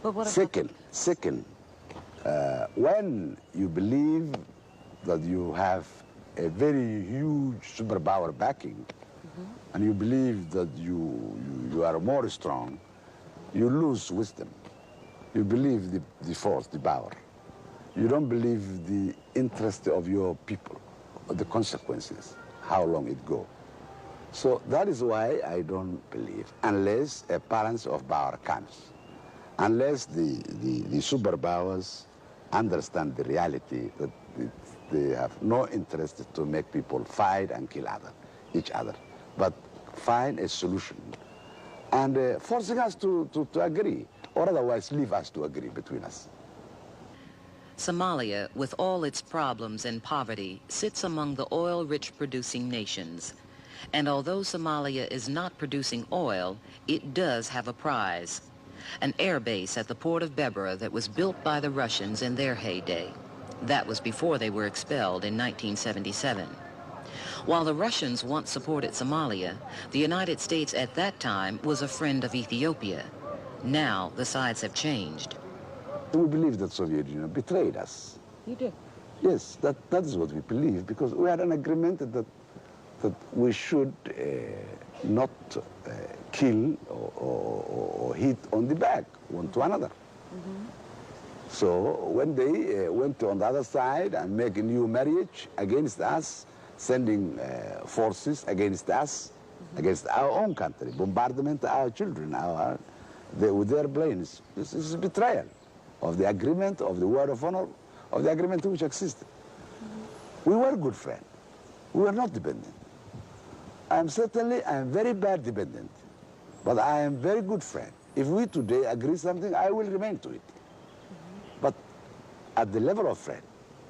But what Second, when you believe that you have a very huge superpower backing, and you believe that you are more strong, you lose wisdom. You believe the force, the power. You don't believe the interest of your people, or the consequences, how long it goes. So that is why I don't believe, unless a balance of power comes, unless the superpowers understand the reality that they have no interest to make people fight and kill each other, but find a solution and forcing us to agree, or otherwise leave us to agree between us. Somalia, with all its problems and poverty, sits among the oil-rich producing nations. And although Somalia is not producing oil, it does have a prize. An air base at the port of Barre that was built by the Russians in their heyday. That was before they were expelled in 1977. While the Russians once supported Somalia, the United States at that time was a friend of Ethiopia. Now the sides have changed. We believe that Soviet Union betrayed us. You do? Yes, that is what we believe, because we had an agreement that we should not kill or hit on the back one to another. So when they went on the other side and make a new marriage against us, sending forces against us, against our own country, bombardment our children, with their planes, this is betrayal of the agreement, of the word of honor, of the agreement which existed. We were good friends. We were not dependent. I am very bad dependent, but I am very good friend. If we today agree something, I will remain to it. But at the level of friend,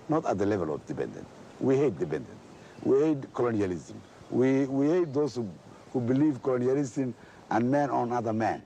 not at the level of dependent. We hate dependent. We hate colonialism. We hate those who believe colonialism and man on other man.